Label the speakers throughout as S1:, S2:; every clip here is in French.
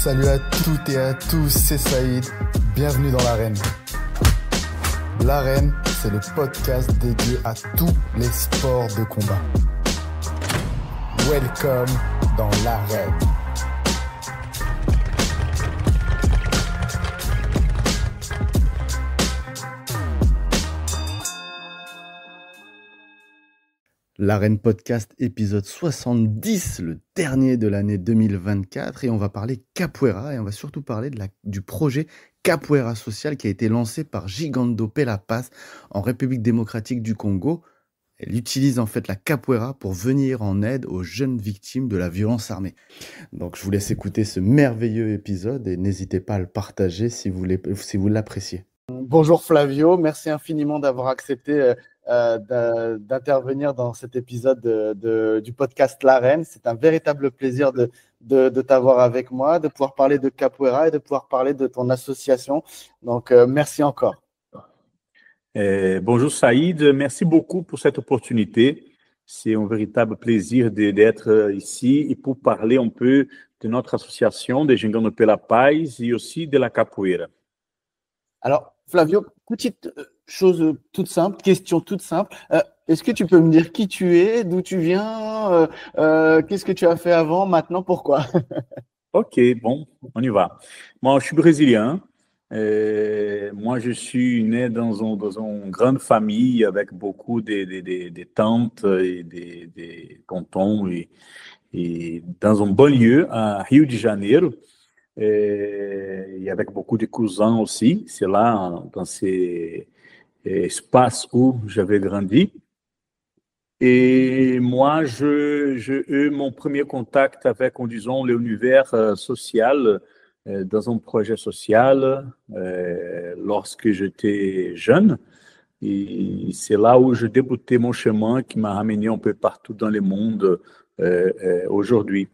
S1: Salut à toutes et à tous, c'est Saïd. Bienvenue dans l'Arène. L'Arène, c'est le podcast dédié à tous les sports de combat. Welcome dans l'Arène. L'Arène Podcast, épisode 70, le dernier de l'année 2024. Et on va parler capoeira et on va surtout parler du projet Capoeira Social qui a été lancé par Gigando Pela-Paz en République démocratique du Congo. Elle utilise en fait la capoeira pour venir en aide aux jeunes victimes de la violence armée. Donc je vous laisse écouter ce merveilleux épisode et n'hésitez pas à le partager si vous l'appréciez. Bonjour Flavio, merci infiniment d'avoir accepté d'intervenir dans cet épisode du podcast L'Arène. C'est un véritable plaisir de t'avoir avec moi, de pouvoir parler de capoeira et de pouvoir parler de ton association. Donc, merci encore.
S2: Bonjour Saïd, merci beaucoup pour cette opportunité. C'est un véritable plaisir d'être ici et pour parler un peu de notre association de Gigando Pela-Paz et aussi de la capoeira.
S1: Alors, Flavio, petite chose toute simple, question toute simple. Est-ce que tu peux me dire qui tu es, d'où tu viens, qu'est-ce que tu as fait avant, maintenant, pourquoi?
S2: Ok, bon, on y va. Moi, je suis brésilien. Moi, je suis né dans une grande famille avec beaucoup de tantes et de tontons et dans un banlieue à Rio de Janeiro. Et avec beaucoup de cousins aussi. C'est là, dans ces espaces où j'avais grandi. Et moi, j'ai eu mon premier contact avec, disons, l'univers social dans un projet social lorsque j'étais jeune. Et c'est là où je débutais mon chemin qui m'a ramené un peu partout dans le monde aujourd'hui.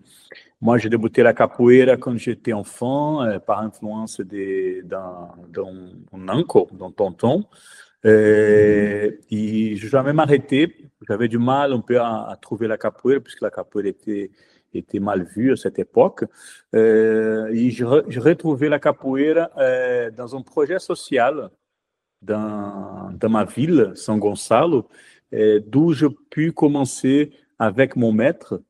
S2: Moi, j'ai débuté la capoeira quand j'étais enfant, par influence d'un uncle, d'un tonton. Et je n'ai jamais m'arrêté. J'avais du mal un peu à trouver la capoeira, puisque la capoeira était mal vue à cette époque. Et j'ai retrouvé la capoeira dans un projet social dans ma ville, São Gonçalo, d'où je pu commencer avec mon maître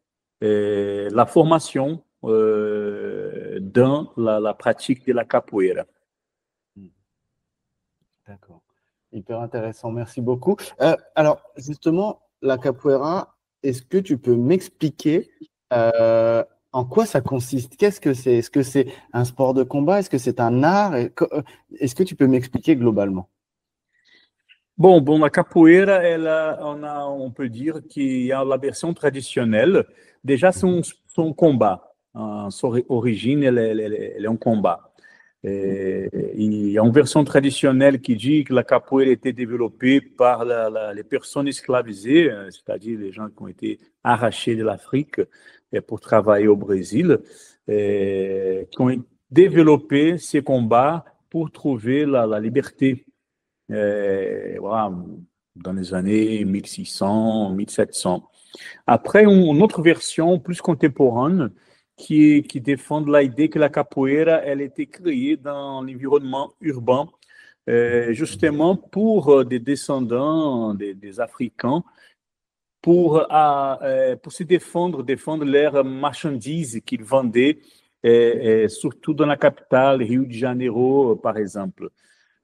S2: la formation dans la pratique de la capoeira.
S1: D'accord. Hyper intéressant, merci beaucoup. Alors, justement, la capoeira, est-ce que tu peux m'expliquer en quoi ça consiste? Qu'est-ce que c'est? Est-ce que c'est un sport de combat? Est-ce que c'est un art? Est-ce que tu peux m'expliquer globalement?
S2: Bon, la capoeira, on peut dire qu'il y a la version traditionnelle. Déjà, son combat. Son origine, elle est un combat. Il y a une version traditionnelle qui dit que la capoeira a été développée par les personnes esclavisées, c'est-à-dire les gens qui ont été arrachés de l'Afrique pour travailler au Brésil, qui ont développé ces combats pour trouver la liberté. Voilà, dans les années 1600, 1700. Après, une autre version plus contemporaine qui défend l'idée que la capoeira elle a été créée dans l'environnement urbain, justement pour des descendants des Africains, pour se défendre leurs marchandises qu'ils vendaient, surtout dans la capitale, Rio de Janeiro, par exemple.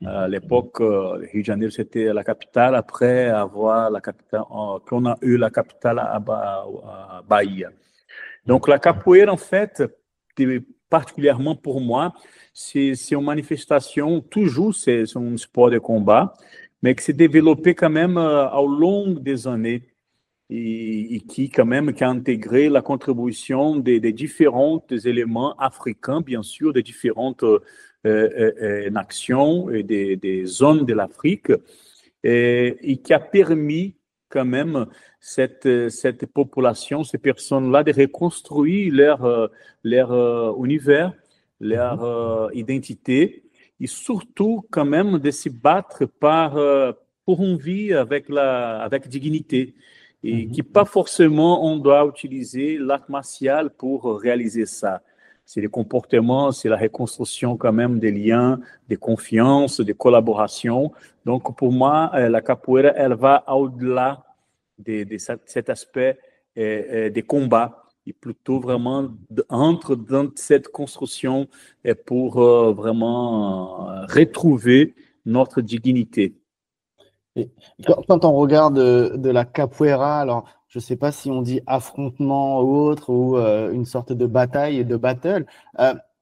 S2: À l'époque, Rio de Janeiro, c'était la capitale, après avoir la capitale, qu'on a eu la capitale à Bahia. Donc, la capoeira, en fait, particulièrement pour moi, c'est une manifestation, toujours, c'est un sport de combat, mais qui s'est développé quand même au long des années et qui, quand même, qui a intégré la contribution des différents éléments africains, bien sûr, des différentes nations et des zones de l'Afrique, et qui a permis quand même cette population, ces personnes-là, de reconstruire leur univers, leur identité, et surtout quand même de se battre pour une vie avec dignité. Et que pas forcément on doit utiliser l'art martial pour réaliser ça. c'est les comportements, c'est la reconstruction quand même des liens, des confiances, des collaborations. Donc, pour moi, la capoeira, elle va au-delà de cet aspect des combats et plutôt vraiment entre dans cette construction pour vraiment retrouver notre dignité.
S1: Et quand on regarde de la capoeira, alors je ne sais pas si on dit affrontement ou autre, ou une sorte de bataille et de battle,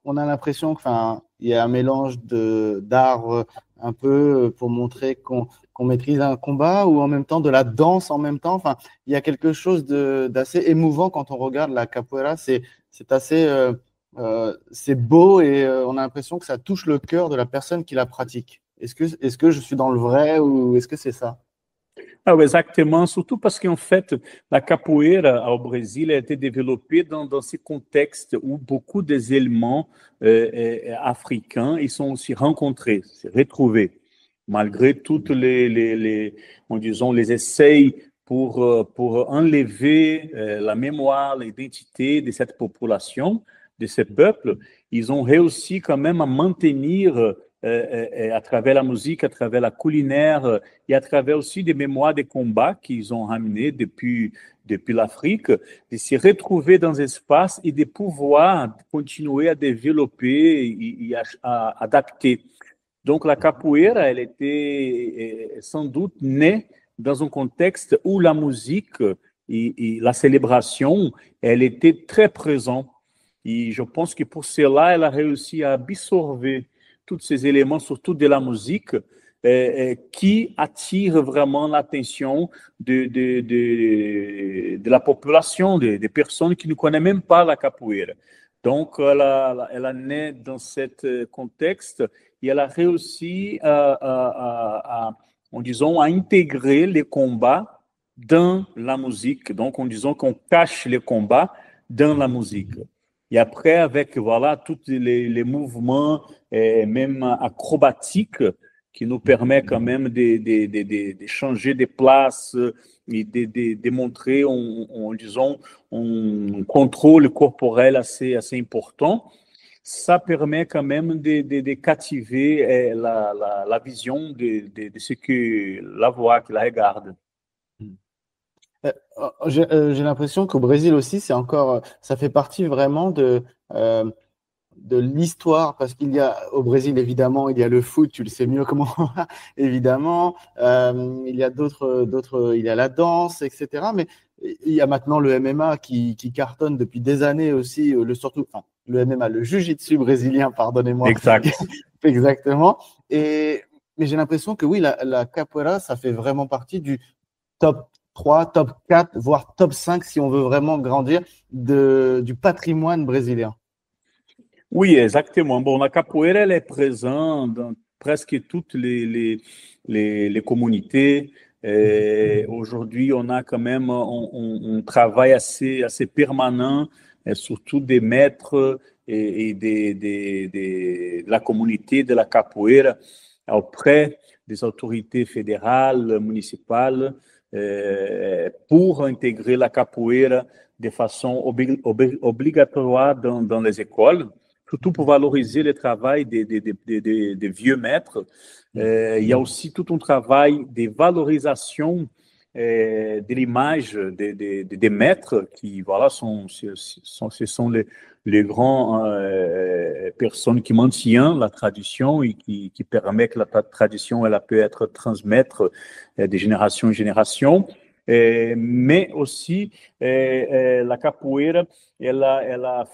S1: on a l'impression qu'il y a un mélange d'art un peu pour montrer qu'on maîtrise un combat, ou en même temps de la danse en même temps. Enfin, il y a quelque chose d'assez émouvant quand on regarde la capoeira. C'est assez c'est beau, et on a l'impression que ça touche le cœur de la personne qui la pratique. Est-ce que je suis dans le vrai, ou est-ce que c'est ça?
S2: Ah, exactement, surtout parce qu'en fait, la capoeira au Brésil a été développée dans ce contexte où beaucoup des éléments africains ils sont aussi rencontrés, retrouvés, malgré toutes disons, les essais pour enlever la mémoire, l'identité de cette population, de ces peuples, ils ont réussi quand même à maintenir à travers la musique, à travers la culinaire et à travers aussi des mémoires de combats qu'ils ont ramenés depuis l'Afrique, de se retrouver dans l'espace et de pouvoir continuer à développer et à adapter. Donc, la capoeira, elle était sans doute née dans un contexte où la musique et la célébration, elle était très présente. Et je pense que pour cela, elle a réussi à absorber tous ces éléments, surtout de la musique, qui attirent vraiment l'attention de la population, des personnes qui ne connaissent même pas la capoeira. Donc, elle a né dans ce contexte et elle a réussi disons, à intégrer les combats dans la musique. Donc, en disant qu'on cache les combats dans la musique. Et après, avec voilà, tous les mouvements, même acrobatiques, qui nous permettent quand même de changer de place et de montrer, disons, un contrôle corporel assez important. Ça permet quand même de captiver la vision de ce que la voix, qui la regarde.
S1: J'ai l'impression qu'au Brésil aussi, c'est encore, ça fait partie vraiment de l'histoire, parce qu'il y a au Brésil, évidemment, il y a le foot, tu le sais mieux que moi, évidemment. Il y a il y a la danse, etc. Mais il y a maintenant le MMA qui cartonne depuis des années aussi, surtout, enfin, le MMA, le jiu-jitsu brésilien, pardonnez-moi.
S2: Exact.
S1: Exactement. Mais j'ai l'impression que oui, la capoeira, ça fait vraiment partie du top 3, top 4, voire top 5, si on veut vraiment grandir, du patrimoine brésilien.
S2: Oui, exactement. Bon, la capoeira, elle est présente dans presque toutes les communautés. Aujourd'hui, on a quand même un travail assez permanent, surtout des maîtres et de la communauté de la capoeira auprès des autorités fédérales, municipales, pour intégrer la capoeira de façon obligatoire dans les écoles, surtout pour valoriser le travail des vieux maîtres. Il y a aussi tout un travail de valorisation de l'image des maîtres qui, voilà, ce sont les grands personnes qui maintiennent la tradition et qui permettent que la tradition elle peut être transmettre de génération en génération. Mais aussi, la capoeira, elle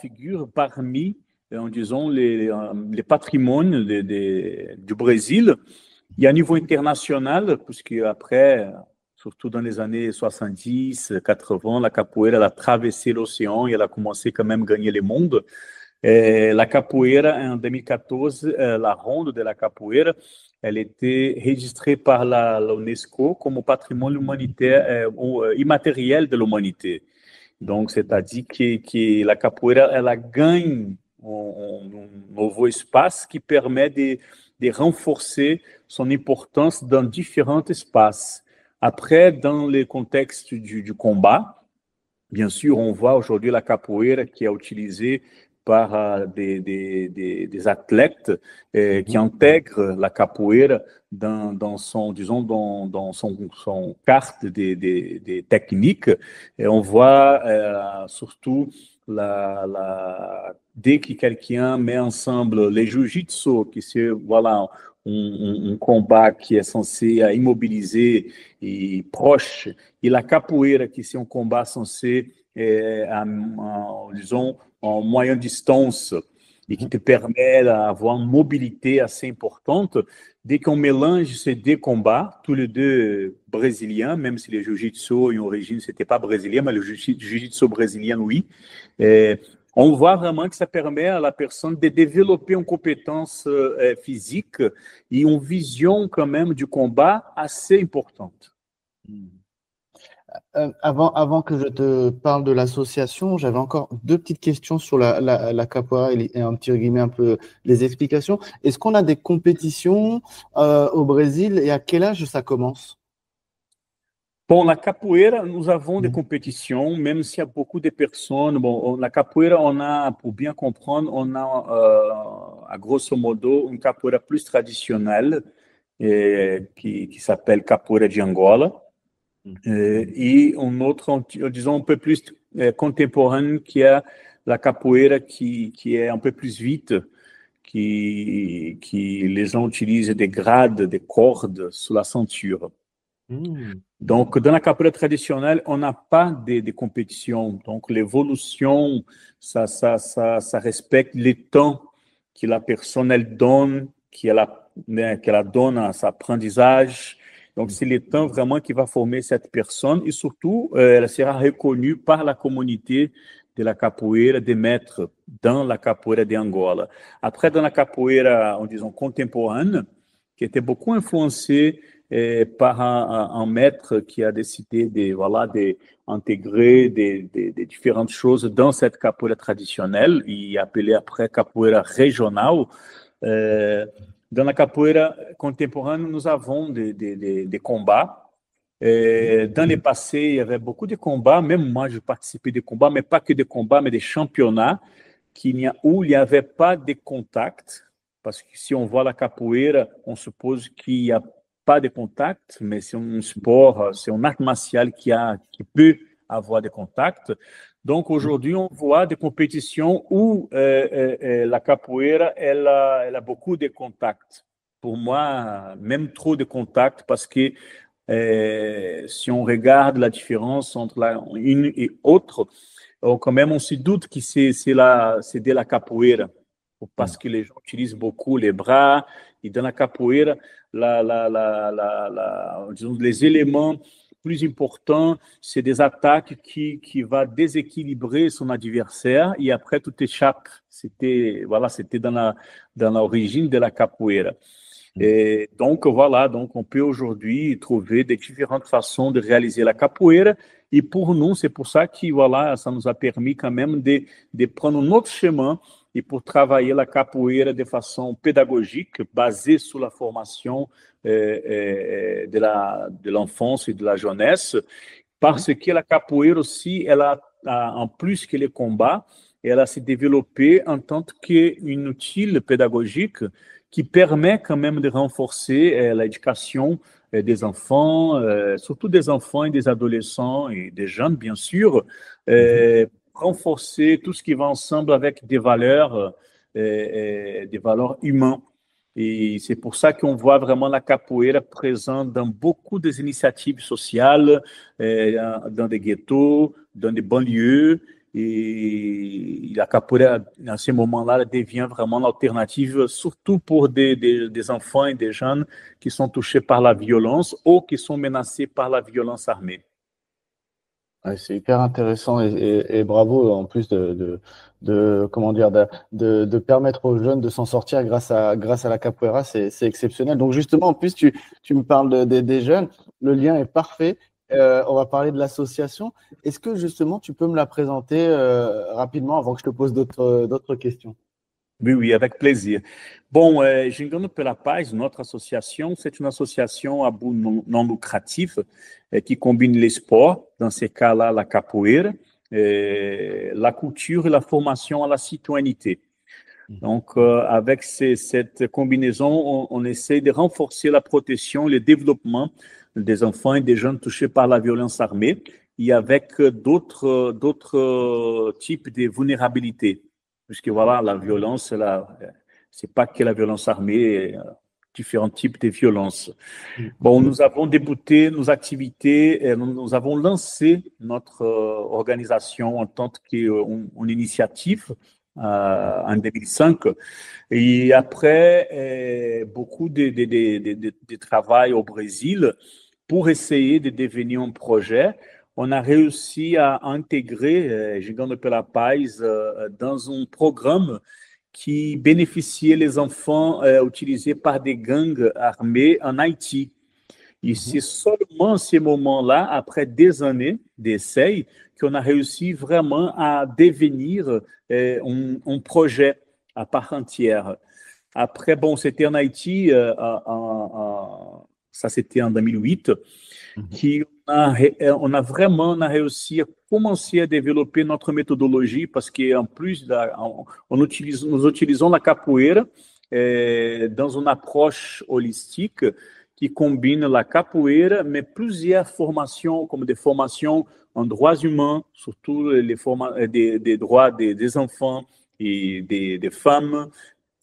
S2: figure parmi disons, les patrimoines du Brésil. Et à niveau international, puisque après, surtout dans les années 70, 80, la capoeira elle a traversé l'océan et elle a commencé quand même à gagner le monde. La capoeira, en 2014, la ronde de la capoeira, elle était registrée par l'UNESCO comme patrimoine humanitaire immatériel de l'humanité. Donc, c'est-à-dire que la capoeira, elle gagne um novo espaço que permet de renforcer son importance dans différents espaces. Après, dans le contexte du combat, bien sûr, on voit aujourd'hui la capoeira qui est utilisée par des athlètes qui intègrent la capoeira dans son, disons, dans son carte des techniques. Et on voit surtout dès que quelqu'un met ensemble les jiu-jitsu, que c'est voilà, um combat que é censé imobiliser e proche, e la capoeira, que c'est un combat censé, disons, en moyenne distance, et qui te permet d'avoir une mobilité assez importante. Dès qu'on mélange ces deux combats, tous les deux brésiliens, même si le jiu-jitsu, en origine, c'était pas brésilien, mais le jiu-jitsu brésilien, oui. On voit vraiment que ça permet à la personne de développer une compétence physique et une vision quand même du combat assez importante.
S1: Avant que je te parle de l'association, j'avais encore deux petites questions sur la capoeira et un petit guillemets un peu les explications. Est-ce qu'on a des compétitions au Brésil et à quel âge ça commence?
S2: Bon, la capoeira, nous avons des compétitions, même s'il y a beaucoup de personnes. Bon, la capoeira, on a, pour bien comprendre, on a, à grosso modo, une capoeira plus traditionnelle qui s'appelle capoeira de Angola. Et un autre, disons, un peu plus contemporaine, qui est la capoeira qui est un peu plus vite, qui les gens utilisent des grades, des cordes sous la ceinture. Donc, dans la capoeira traditionnelle, on n'a pas de compétition. Donc, l'évolution, ça respecte le temps que la personne elle donne, qu'elle donne à son apprentissage. Donc, c'est le temps vraiment qui va former cette personne et surtout, elle sera reconnue par la communauté de la capoeira, des maîtres dans la capoeira de Angola. Après, dans la capoeira, disons, contemporaine, qui était beaucoup influencée par un maître qui a décidé d'intégrer des différentes choses dans cette capoeira traditionnelle et appelée après capoeira régionale. Dans la capoeira contemporaine, nous avons des combats. Dans le passé, il y avait beaucoup de combats. Même moi, je participais des combats, mais pas que des combats, mais des championnats où il n'y avait pas de contact. Parce que si on voit la capoeira, on suppose qu'il n'y a pas de contact, mais c'est un sport, c'est un art martial qui peut avoir des contacts. Donc, aujourd'hui, on voit des compétitions où la capoeira, elle a beaucoup de contacts. Pour moi, même trop de contacts, parce que si on regarde la différence entre une et autre, quand même, on se doute que c'est de la capoeira, parce que les gens utilisent beaucoup les bras, et dans la capoeira, disons, les éléments plus importants, c'est des attaques qui vont déséquilibrer son adversaire et après tout échappe. C'était dans l'origine de la capoeira. Et donc, voilà, donc on peut aujourd'hui trouver des différentes façons de réaliser la capoeira. Et pour nous, c'est pour ça que voilà, ça nous a permis quand même de prendre un autre chemin et pour travailler la capoeira de façon pédagogique, basée sur la formation de l'enfance et de la jeunesse, parce que la capoeira aussi, elle a, en plus que les combats, elle a se développé en tant qu'un outil pédagogique qui permet quand même de renforcer l'éducation des enfants, surtout des enfants et des adolescents et des jeunes, bien sûr, renforcer tout ce qui va ensemble avec des valeurs humaines. Et c'est pour ça qu'on voit vraiment la capoeira présente dans beaucoup des initiatives sociales, dans des ghettos, dans des banlieues. Et la capoeira, à ce moment-là, devient vraiment l'alternative, surtout pour des enfants et des jeunes qui sont touchés par la violence ou qui sont menacés par la violence armée.
S1: Ouais, c'est hyper intéressant et bravo en plus comment dire de permettre aux jeunes de s'en sortir grâce à la capoeira, c'est exceptionnel. Donc justement, en plus tu me parles des jeunes, le lien est parfait. On va parler de l'association. Est-ce que justement tu peux me la présenter rapidement avant que je te pose d'autres questions?
S2: Oui, oui, avec plaisir. Bom, Gingando pela Paz, notre association, c'est une association à but non lucratif qui combine les sports, dans ce cas-là, la capoeira, la culture et la formation à la citoyenneté. Donc, avec cette combinaison, on essaie de renforcer la protection et le développement des enfants et des jeunes touchés par la violence armée et avec d'autres types de vulnérabilités. Puisque voilà, la violence, c'est pas que la violence armée, différents types de violences. Bon, nous avons débuté nos activités, nous avons lancé notre organisation en tant qu'une initiative en 2005. Et après beaucoup de travail au Brésil pour essayer de devenir un projet, on a réussi à intégrer Gigante pela Paz dans un programme qui bénéficiait les enfants utilisés par des gangs armés en Haïti. Et c'est seulement à ce moment-là, après des années d'essais, qu'on a réussi vraiment à devenir un projet à part entière. Après, bon, c'était en Haïti, ça c'était en 2008, on a vraiment réussi à commencer à développer notre méthodologie parce qu'en plus, nous utilisons la capoeira dans une approche holistique qui combine la capoeira, mais plusieurs formations, comme des formations en droits humains, surtout des droits des enfants et des femmes,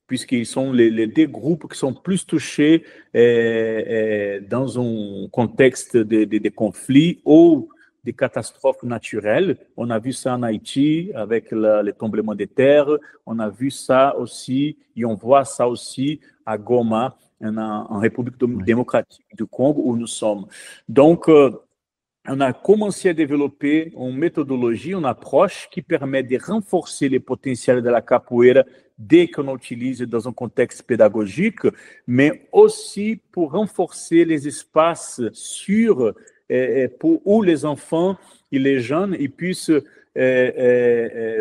S2: puisqu'ils sont les deux groupes qui sont plus touchés dans un contexte de conflits ou des catastrophes naturelles. On a vu ça en Haïti avec le tremblement de terre, on a vu ça aussi, et on voit ça aussi à Goma, en République démocratique du Congo, où nous sommes. Donc, on a commencé à développer une méthodologie, une approche qui permet de renforcer les potentiels de la capoeira dès qu'on l'utilise dans un contexte pédagogique, mais aussi pour renforcer les espaces sûrs où les enfants et les jeunes ils puissent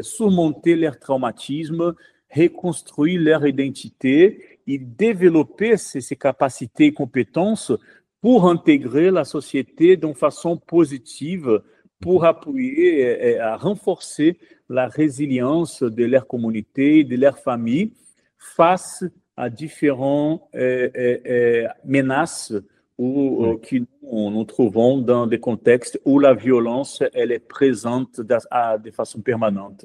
S2: surmonter leur traumatisme, reconstruire leur identité et développer ces capacités et compétences pour intégrer la société d'une façon positive, pour appuyer et à renforcer la résilience de leur communauté, de leur famille, face à différentes menaces que nous trouvons dans des contextes où la violence elle est présente de façon permanente.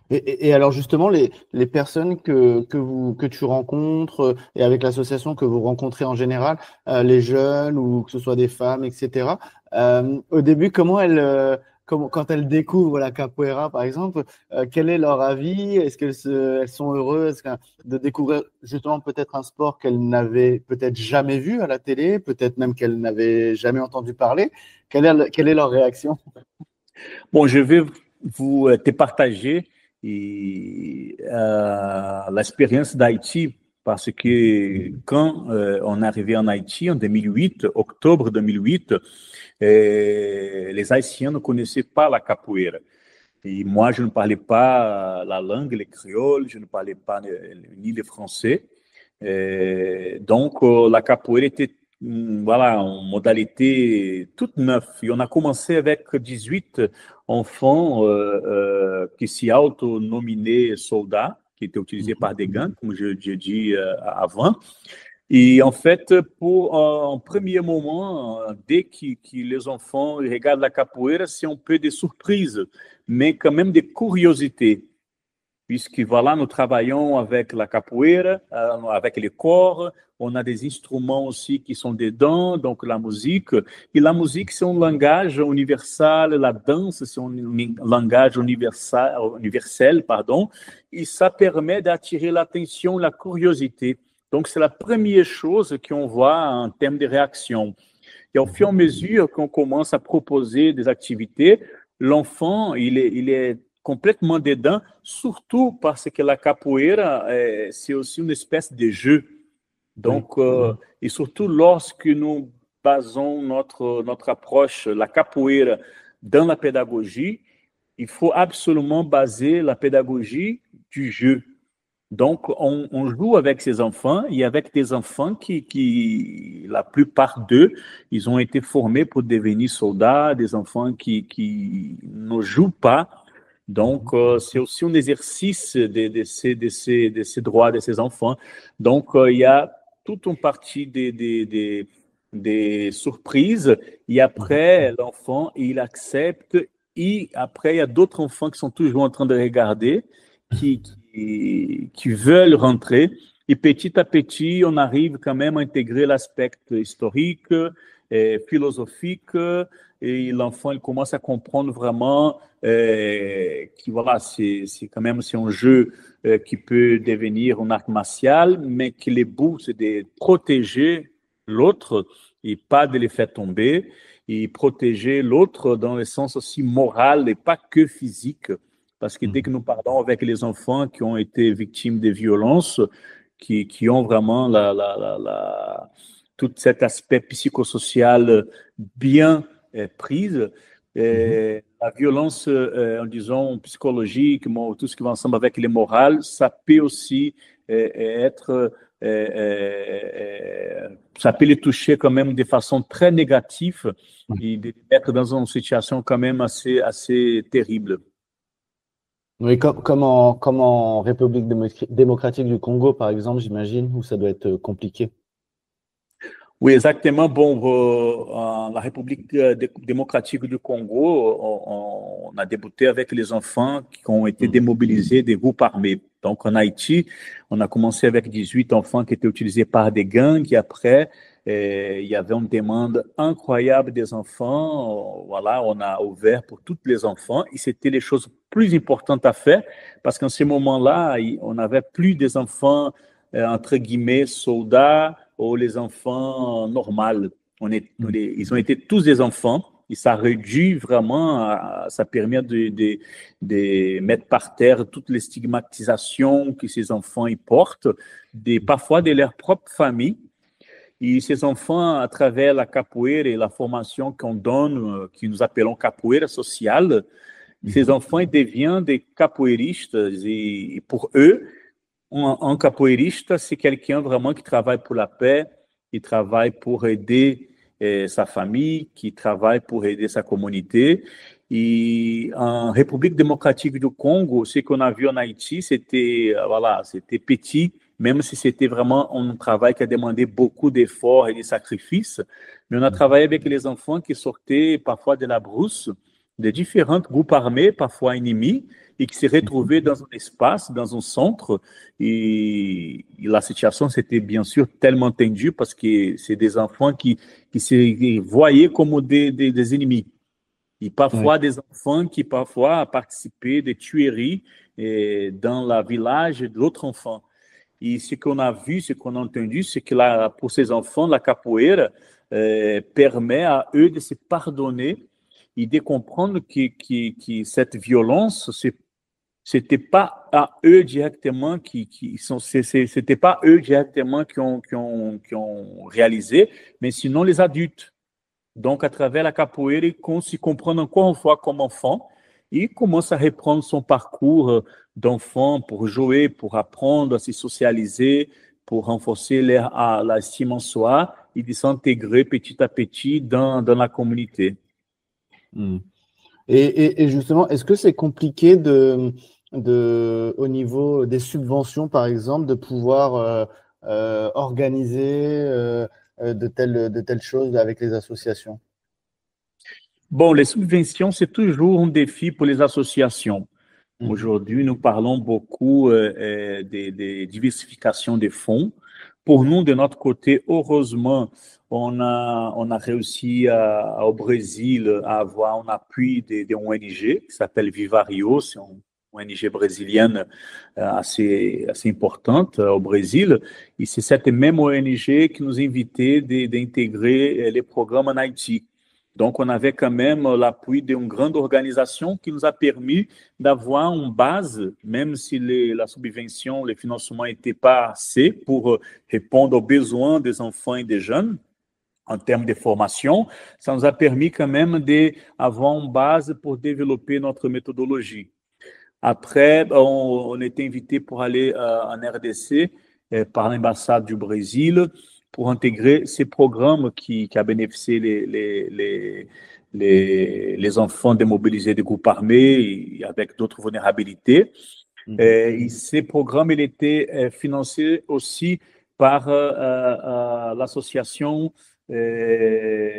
S1: Et alors justement, les personnes que tu rencontres et avec l'association que vous rencontrez en général, les jeunes ou que ce soit des femmes, etc., au début, quand elles découvrent la capoeira, par exemple, quel est leur avis? Est-ce elles sont heureuses de découvrir justement peut-être un sport qu'elles n'avaient peut-être jamais vu à la télé, peut-être même qu'elles n'avaient jamais entendu parler? Quelle est leur réaction?
S2: Bon, je vais vous te partager l'expérience d'Haïti, parce que quand on est arrivé en Haïti en 2008, octobre 2008, les Haïtiens ne connaissaient pas la capoeira. Et moi, je ne parlais pas la langue, le créole, je ne parlais pas ni le français. Donc, la capoeira était voilà, une modalité toute neuve. Et on a commencé avec 18 enfants qui s'y auto-nominaient soldats, qui étaient utilisés par des gangs, comme je dis avant. Et en fait, pour un premier moment, dès que les enfants regardent la capoeira, c'est un peu de surprise, mais quand même de curiosité. Puisque voilà, nous travaillons avec la capoeira, avec les corps, on a des instruments aussi qui sont dedans, donc la musique. Et la musique, c'est un langage universel, la danse, c'est un langage universel, pardon, et ça permet d'attirer l'attention, la curiosité. Donc, c'est la première chose qu'on voit en termes de réaction. Et au fur et à mesure qu'on commence à proposer des activités, l'enfant, il est complètement dedans, surtout parce que la capoeira, c'est aussi une espèce de jeu. Donc, et surtout lorsque nous basons notre approche, la capoeira, dans la pédagogie, il faut absolument baser la pédagogie du jeu. Donc, on joue avec ces enfants et avec des enfants la plupart d'eux, ils ont été formés pour devenir soldats, des enfants qui ne jouent pas. Donc, c'est aussi un exercice de ces droits de ces enfants. Donc, il y a toute une partie des surprises et après, l'enfant, il accepte et après, il y a d'autres enfants qui sont toujours en train de regarder, qui veulent rentrer. Et petit à petit, on arrive quand même à intégrer l'aspect historique, philosophique, et l'enfant il commence à comprendre vraiment que voilà, c'est quand même c'est un jeu qui peut devenir un art martial, mais que le but c'est de protéger l'autre et pas de le faire tomber, et protéger l'autre dans le sens aussi moral et pas que physique. Parce que dès que nous parlons avec les enfants qui ont été victimes de violences, qui ont vraiment tout cet aspect psychosocial bien prise, la violence, en disant psychologique, tout ce qui va ensemble avec les morales, ça peut aussi être, ça peut les toucher quand même de façon très négative et de les mettre dans une situation quand même assez terrible.
S1: Oui, comme en République démocratique du Congo, par exemple, j'imagine, où ça doit être compliqué.
S2: Oui, exactement. Bon, la République démocratique du Congo, on a débuté avec les enfants qui ont été démobilisés des groupes armés. Donc, en Haïti, on a commencé avec 18 enfants qui étaient utilisés par des gangs. Et après, il y avait une demande incroyable des enfants. Voilà, on a ouvert pour tous les enfants. Et c'était les choses plus importantes à faire parce qu'en ce moment-là, on n'avait plus des enfants, entre guillemets, soldats ou les enfants normaux. Ils ont été tous des enfants et ça réduit vraiment, ça permet de mettre par terre toutes les stigmatisations que ces enfants y portent, parfois de leur propre famille. Et ces enfants, à travers la capoeira et la formation qu'on donne, que nous appelons capoeira sociale, ces enfants ils deviennent des capoeiristes et pour eux, un capoeirista, c'est quelqu'un vraiment qui travaille pour la paix, qui travaille pour aider sa famille, qui travaille pour aider sa communauté. Et en République démocratique du Congo, ce qu'on a vu en Haïti, c'était voilà, c'était petit, même si c'était vraiment un travail qui a demandé beaucoup d'efforts et de sacrifices. Mais on a travaillé avec les enfants qui sortaient parfois de la brousse, de différents groupes armés, parfois ennemis, et qui se retrouvaient dans un espace, dans un centre. Et la situation, c'était bien sûr tellement tendue parce que c'est des enfants qui se voyaient comme des ennemis. Et parfois
S1: Oui.
S2: des enfants qui parfois participaient des tueries dans la village de l'autre enfant. Et ce qu'on a vu, ce qu'on a entendu, c'est que là, pour ces enfants, la capoeira permet à eux de se pardonner et de comprendre que cette violence, c'était pas à eux directement c'était pas eux directement qui ont réalisé, mais sinon les adultes. Donc, à travers la capoeira, il se comprend encore une fois comme enfant et commence à reprendre son parcours d'enfant pour jouer, pour apprendre à se socialiser, pour renforcer l'estime en soi et de s'intégrer petit à petit dans la communauté.
S1: Mm. Et justement, est-ce que c'est compliqué au niveau des subventions, par exemple, de pouvoir organiser de telles choses avec les associations?
S2: Bon, les subventions, c'est toujours un défi pour les associations.
S1: Mhm.
S2: Aujourd'hui, nous parlons beaucoup de diversification des fonds. Pour nous, de notre côté, heureusement, on a réussi au Brésil à avoir un appui de ONG qui s'appelle Vivario. C'est une ONG brésilienne assez importante au Brésil. Et c'est cette même ONG qui nous invitait d'intégrer les programmes en Haïti. Donc, on avait quand même l'appui d'une grande organisation qui nous a permis d'avoir une base, même si la subvention, le financement n'était pas assez pour répondre aux besoins des enfants et des jeunes en termes de formation, ça nous a permis quand même d'avoir une base pour développer notre méthodologie. Après, on était invité pour aller en RDC par l'ambassade du Brésil pour intégrer ces programmes qui a bénéficié les enfants démobilisés des groupes armés et avec d'autres vulnérabilités. Et ces programmes, ils étaient financés aussi par l'association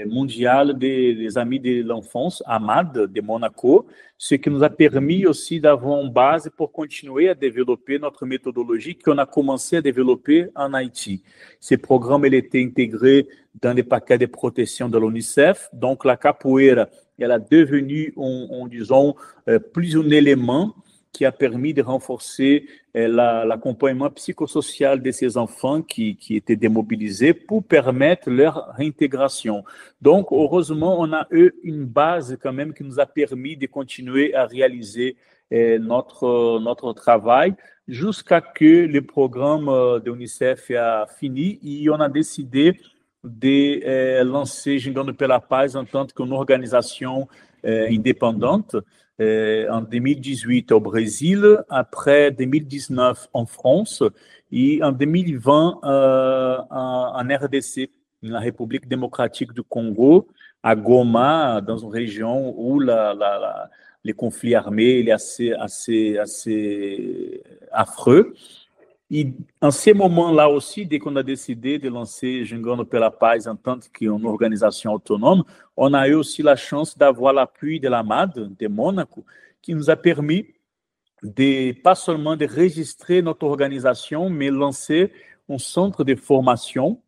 S2: mondiale des amis de l'enfance, AMAD, de Monaco, ce qui nous a permis aussi d'avoir une base pour continuer à développer notre méthodologie qu'on a commencé à développer en Haïti. Ces programmes, ils étaient intégrés dans les paquets de protection de l'UNICEF. Donc, la capoeira, elle a devenu, disons, plus un élément qui a permis de renforcer l'accompagnement psychosocial de ces enfants qui étaient démobilisés pour permettre leur réintégration. Donc, heureusement, on a eu une base quand même qui nous a permis de continuer à réaliser notre travail jusqu'à que le programme de l'UNICEF a fini et on a décidé de lancer Gingando pela Paz en tant qu'une organisation indépendante en 2018 au Brésil, après 2019 en France et en 2020 en RDC, na République démocratique du Congo, à Goma, dans une région où les conflits armés il est assez affreux. E, en ce moment-là aussi, dès qu'on a décidé de lancer Gingando pela Paz en tant qu'une organisation autonome, on a eu aussi la chance d'avoir l'appui de l'AMAD, de Monaco, qui nous a permis de, pas seulement de registrer notre organisation, mais lancer un centre de formation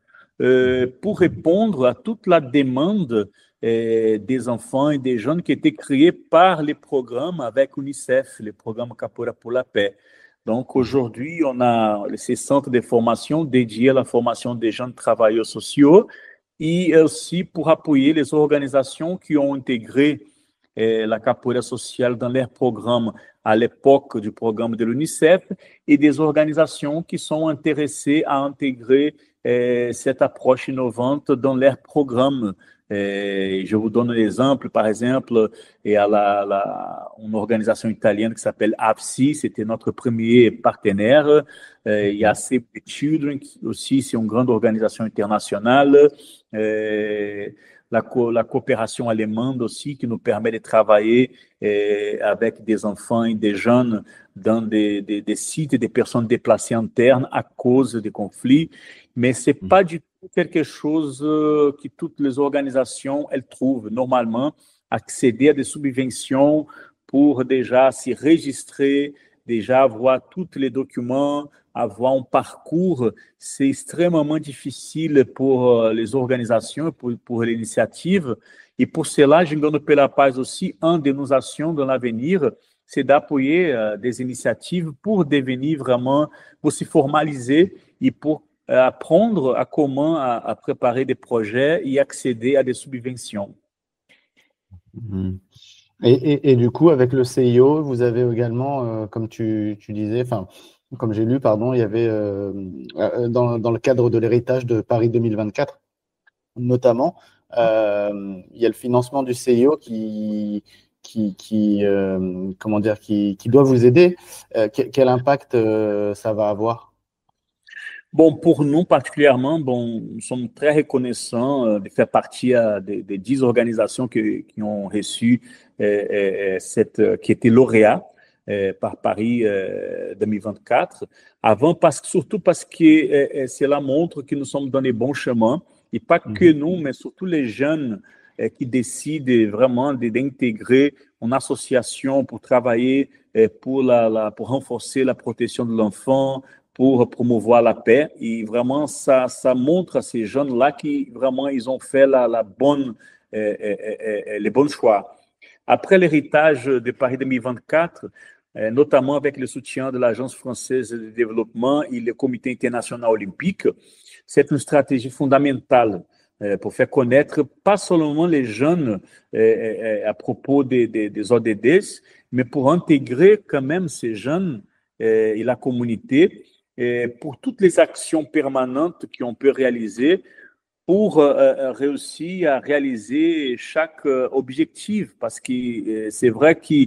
S2: pour répondre à toute la demande des enfants et des jeunes qui étaient créés par les programmes avec l'UNICEF, le programme Capoeira pour la paix. Donc, aujourd'hui, on a ces centres de formation dédiés à la formation des jeunes travailleurs sociaux et aussi pour appuyer les organisations qui ont intégré la capoeira sociale dans leurs programmes à l'époque du programme de l'UNICEF et des organisations qui sont intéressées à intégrer cette approche innovante dans leurs programmes. Je vous donne un exemple, par exemple, il y a une organisation italienne qui s'appelle AFSI, c'était notre premier partenaire. Il y a Save the Children, qui aussi, c'est une grande organisation internationale. La coopération allemande aussi, qui nous permet de travailler avec des enfants et des jeunes dans des sites des personnes déplacées internes à cause des conflits. Mais ce n'est pas du tout quelque chose que toutes les organisations elles trouvent normalement, accéder à des subventions pour déjà se registrer, déjà avoir tous les documents, avoir un parcours. C'est extrêmement difficile pour les organisations, pour l'initiative. Et pour cela, Gingando pela Paz aussi, une de nos actions dans l'avenir, c'est d'appuyer des initiatives pour devenir vraiment, pour se formaliser et pour apprendre à comment à préparer des projets et accéder à des subventions.
S1: Et du coup, avec le CIO, vous avez également, comme tu disais, enfin, comme j'ai lu, pardon, il y avait dans le cadre de l'héritage de Paris 2024, notamment, il y a le financement du CIO comment dire, qui doit vous aider. Quel impact ça va avoir?
S2: Bon, pour nous particulièrement, bon, nous sommes très reconnaissants de faire partie des 10 organisations qui ont reçu qui étaient lauréats par Paris 2024. Avant, surtout parce que cela montre que nous sommes dans les bons chemins, et pas que nous, mais surtout les jeunes qui décident vraiment d'intégrer une association pour travailler pour renforcer la protection de l'enfant, pour promouvoir la paix. Et vraiment, ça montre à ces jeunes-là qui vraiment, ils ont fait les bons choix. Après l'héritage de Paris 2024, notamment avec le soutien de l'Agence française de développement et le Comité international olympique, c'est une stratégie fondamentale pour faire connaître pas seulement les jeunes à propos des ODDs, mais pour intégrer quand même ces jeunes et la communauté pour toutes les actions permanentes qu'on peut réaliser pour réussir à réaliser chaque objectif. Parce que c'est vrai que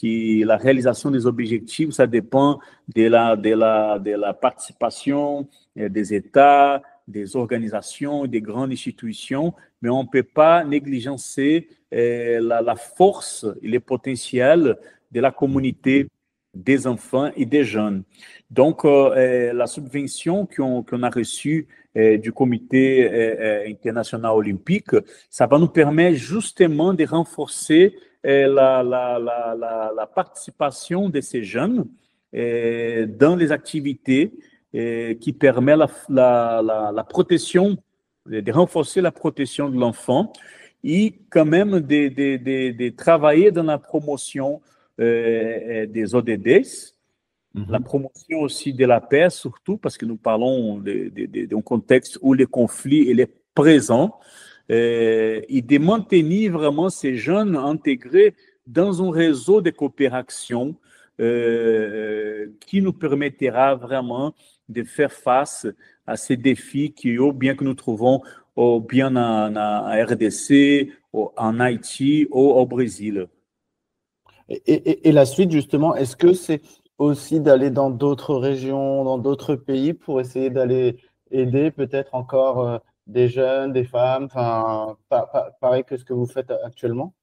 S2: que la réalisation des objectifs, ça dépend de la participation des États, des organisations, des grandes institutions, mais on ne peut pas négligencer la force et le potentiel de la communauté des enfants et des jeunes. Donc, la subvention qu'on a reçue du Comité international olympique, ça va nous permettre justement de renforcer la participation de ces jeunes dans les activités qui permettent la protection, de renforcer la protection de l'enfant et quand même de travailler dans la promotion des ODDs, la promotion aussi de la paix, surtout parce que nous parlons d'un contexte où le conflit il est présent, et de maintenir vraiment ces jeunes intégrés dans un réseau de coopération qui nous permettra vraiment de faire face à ces défis qui, ou bien que nous trouvons ou bien en RDC, ou en Haïti ou au Brésil.
S3: Et la suite, justement, est-ce que c'est aussi d'aller dans d'autres régions, dans d'autres pays pour essayer d'aller aider peut-être encore des jeunes, des femmes, enfin, pareil que ce que vous faites actuellement?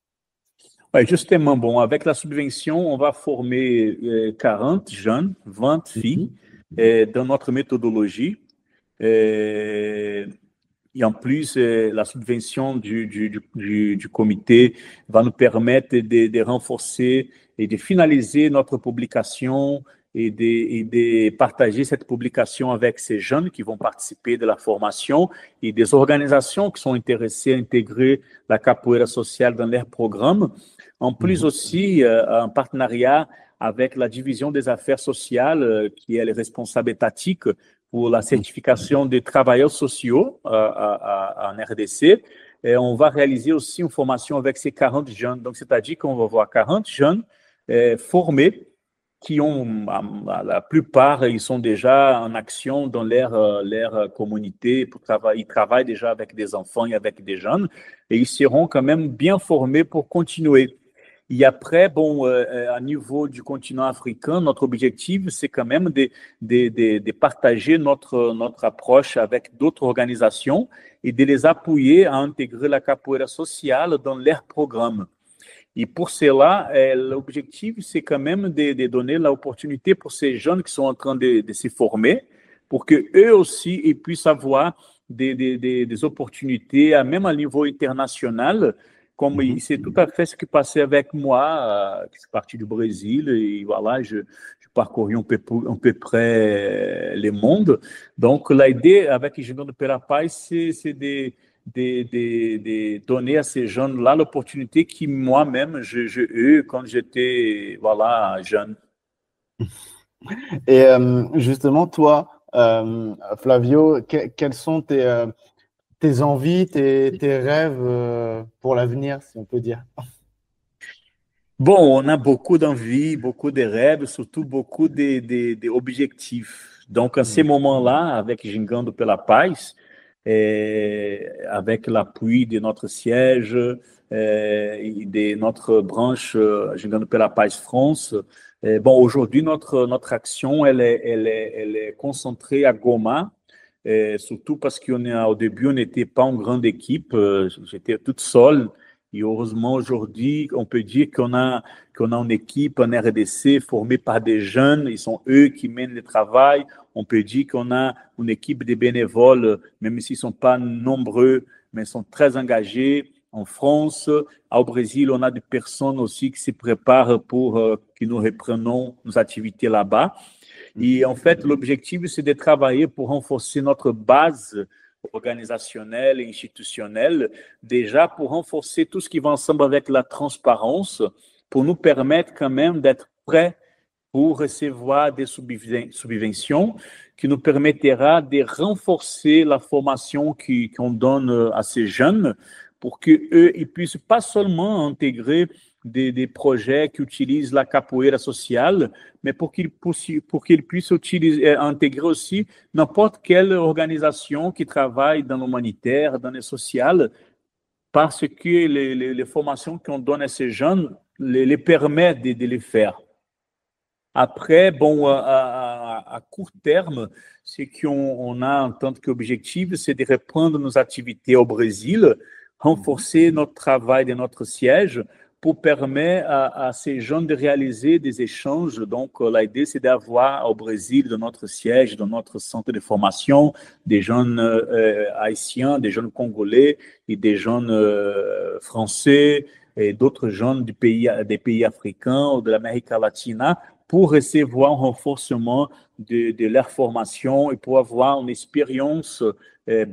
S2: Oui, justement, bon, avec la subvention, on va former 40 jeunes, 20 filles dans notre méthodologie. Et en plus, la subvention du comité va nous permettre de renforcer et de finaliser notre publication et de partager cette publication avec ces jeunes qui vont participer de la formation et des organisations qui sont intéressées à intégrer la capoeira sociale dans leur programme. En plus aussi, un partenariat avec la division des affaires sociales, qui est le responsable étatique pour la certification des travailleurs sociaux en RDC. Et on va réaliser aussi une formation avec ces 40 jeunes. Donc, c'est-à-dire qu'on va voir 40 jeunes formés qui ont, la plupart, ils sont déjà en action dans leur communauté pour travailler. Ils travaillent déjà avec des enfants et avec des jeunes et ils seront quand même bien formés pour continuer. Et après, bon, à niveau du continent africain, notre objectif, c'est quand même de partager notre approche avec d'autres organisations et de les appuyer à intégrer la capoeira sociale dans leurs programmes. Et pour cela, l'objectif, c'est quand même de donner l'opportunité pour ces jeunes qui sont en train de se former, pour qu'eux aussi ils puissent avoir des opportunités, même à niveau international, comme c'est tout à fait ce qui passait avec moi, qui suis parti du Brésil, et voilà, je parcouru un peu près le monde. Donc, l'idée avec Gigante pela Paz, c'est de donner à ces jeunes-là l'opportunité que moi-même, j'ai eu quand j'étais voilà, jeune.
S3: Et justement, toi, Flavio, quels sont tes envies, tes rêves pour l'avenir, si on peut dire?
S2: Bon, on a beaucoup d'envie, beaucoup de rêves, surtout beaucoup d'objectifs. Donc, à ces moments-là, avec Gingando pela Paz, avec l'appui de notre siège et de notre branche Gingando pela Paz France, bon, aujourd'hui, notre action, elle est concentrée à Goma, surtout parce qu'au début, on n'était pas une grande équipe, j'étais toute seule. Et heureusement, aujourd'hui, on peut dire qu'on a une équipe en RDC formée par des jeunes. Ils sont eux qui mènent le travail. On peut dire qu'on a une équipe de bénévoles, même s'ils ne sont pas nombreux, mais ils sont très engagés. En France, au Brésil, on a des personnes aussi qui se préparent pour que nous reprenons nos activités là-bas. Et en fait, l'objectif, c'est de travailler pour renforcer notre base organisationnelle et institutionnelle, déjà pour renforcer tout ce qui va ensemble avec la transparence, pour nous permettre quand même d'être prêts pour recevoir des subventions qui nous permettra de renforcer la formation qu'on donne à ces jeunes pour qu'eux, ils puissent pas seulement intégrer des projets qui utilisent la capoeira sociale, mais pour qu'ils puissent intégrer aussi n'importe quelle organisation qui travaille dans l'humanitaire, dans le social, parce que les formations qu'on donne à ces jeunes, les permet de les faire. Après, bon, à court terme, ce qu'on a en tant qu'objectif, c'est de reprendre nos activités au Brésil, renforcer notre travail de notre siège pour permettre à ces jeunes de réaliser des échanges. Donc, l'idée, c'est d'avoir au Brésil, dans notre siège, dans notre centre de formation, des jeunes haïtiens, des jeunes congolais et des jeunes français et d'autres jeunes des pays africains ou de l'Amérique latine pour recevoir un renforcement de leur formation et pour avoir une expérience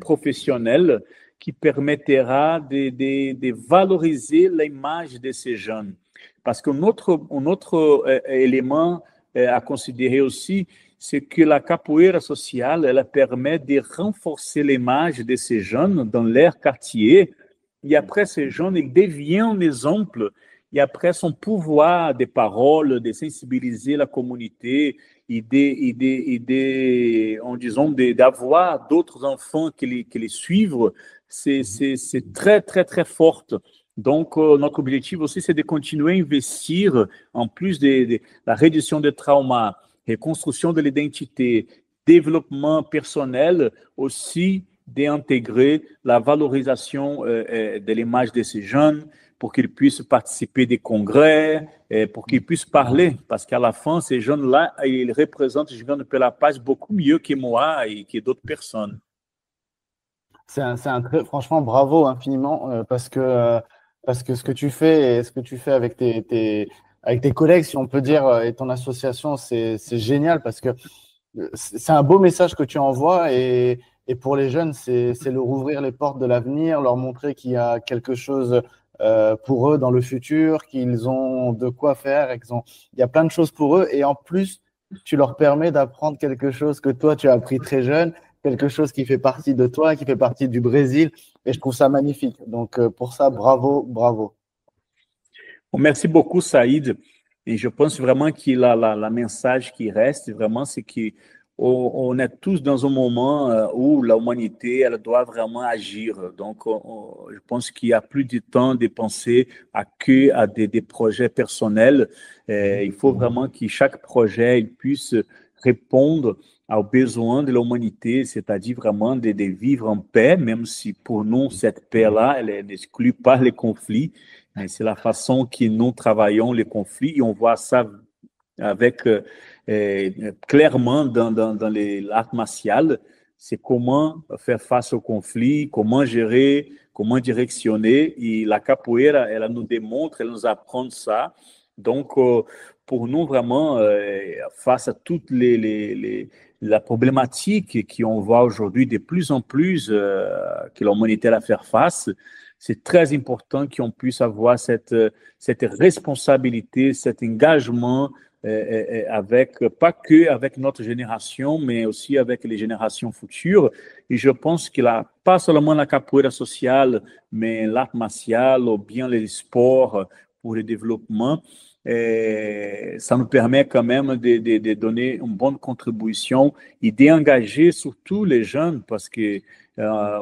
S2: professionnelle qui permettra de valoriser l'image de ces jeunes. Parce qu'un autre élément à considérer aussi, c'est que la capoeira sociale, elle permet de renforcer l'image de ces jeunes dans leur quartier. Et après, ces jeunes, ils deviennent un exemple. Et après, son pouvoir de parole, de sensibiliser la communauté en disant, d'avoir d'autres enfants qui les suivent, c'est très, très, très fort. Donc, notre objectif aussi, c'est de continuer à investir, en plus de la réduction des traumas, reconstruction de l'identité, développement personnel, aussi d'intégrer la valorisation de l'image de ces jeunes pour qu'ils puissent participer des congrès, pour qu'ils puissent parler, parce qu'à la fin, ces jeunes-là, ils représentent Jogando pela Paz beaucoup mieux que moi et que d'autres personnes.
S3: Franchement, bravo infiniment, parce que ce que tu fais et ce que tu fais avec avec tes collègues, si on peut dire, et ton association, c'est génial parce que c'est un beau message que tu envoies et pour les jeunes, c'est leur ouvrir les portes de l'avenir, leur montrer qu'il y a quelque chose pour eux dans le futur, qu'ils ont de quoi faire, il y a plein de choses pour eux et en plus, tu leur permets d'apprendre quelque chose que toi, tu as appris très jeune, quelque chose qui fait partie de toi, qui fait partie du Brésil et je trouve ça magnifique. Donc, pour ça, bravo, bravo.
S2: Bon, merci beaucoup, Saïd. Et je pense vraiment que la mensagem qui reste, vraiment, c'est qu'on est tous dans un moment où l'humanité elle doit vraiment agir. Donc, je pense qu'il n'y a plus de temps de penser à des projets personnels. Il faut vraiment que chaque projet il puisse répondre aux besoins de l'humanité, c'est-à-dire vraiment de vivre en paix, même si pour nous, cette paix-là, elle n'exclut pas les conflits. Mais c'est la façon que nous travaillons les conflits et on voit ça avec clairement dans l'art martial. C'est comment faire face aux conflits, comment gérer, comment directionner. Et la capoeira, elle nous démontre, elle nous apprend ça. Donc, pour nous, vraiment, face à toute la problématique qu'on voit aujourd'hui de plus en plus que l'humanité a à faire face, c'est très important qu'on puisse avoir cette responsabilité, cet engagement pas que avec notre génération, mais aussi avec les générations futures. Et je pense que pas seulement la capoeira sociale, mais l'art martial ou bien les sports pour le développement, ça nous permet quand même de donner une bonne contribution et d'engager surtout les jeunes, parce que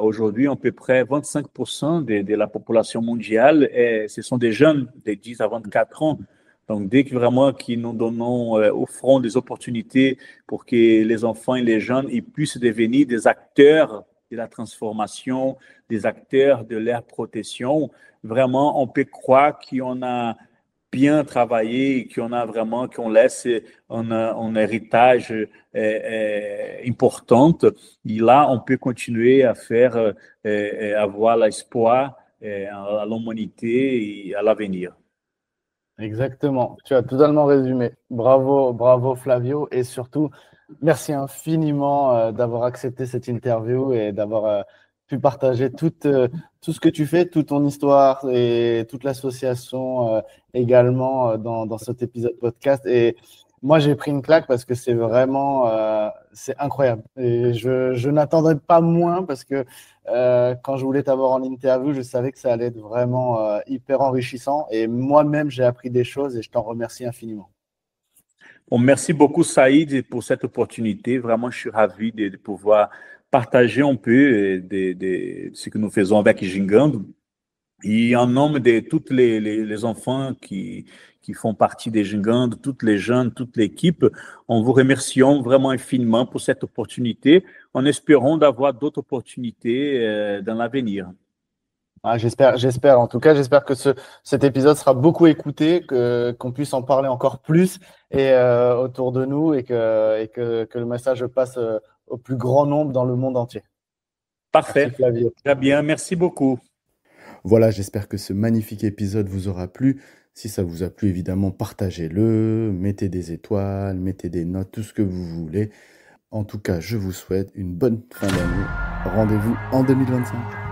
S2: aujourd'hui, à peu près 25% de la population mondiale, ce sont des jeunes de 10 à 24 ans. Donc, dès que vraiment qu'ils nous donnons, offrons des opportunités pour que les enfants et les jeunes ils puissent devenir des acteurs de la transformation, des acteurs de leur protection, vraiment, on peut croire qu'on a bien travaillé, qu'on laisse un héritage important. Et là, on peut continuer à faire, avoir l'espoir à l'humanité et à l'avenir.
S3: Exactement, tu as totalement résumé. Bravo, bravo Flavio et surtout, merci infiniment d'avoir accepté cette interview et d'avoir pu partager tout ce que tu fais, toute ton histoire et toute l'association également dans cet épisode podcast. Et moi, j'ai pris une claque parce que c'est vraiment c'est incroyable. Et je n'attendais pas moins parce que quand je voulais t'avoir en interview, je savais que ça allait être vraiment hyper enrichissant. Et moi-même, j'ai appris des choses et je t'en remercie infiniment.
S2: Bon, merci beaucoup, Saïd, pour cette opportunité. Vraiment, je suis ravi de pouvoir partager un peu de ce que nous faisons avec Jogando. Et en nom de tous les enfants qui font partie des Gingando, toutes les jeunes, toute l'équipe, on vous remercie vraiment infiniment pour cette opportunité, en espérant d'avoir d'autres opportunités dans l'avenir.
S3: Ah, j'espère. En tout cas, j'espère que cet épisode sera beaucoup écouté, qu'on puisse en parler encore plus autour de nous que le message passe au plus grand nombre dans le monde entier.
S2: Parfait.
S3: Merci Flavio.
S2: Très bien, merci beaucoup.
S1: Voilà, j'espère que ce magnifique épisode vous aura plu. Si ça vous a plu, évidemment, partagez-le, mettez des étoiles, mettez des notes, tout ce que vous voulez. En tout cas, je vous souhaite une bonne fin d'année. Rendez-vous en 2025.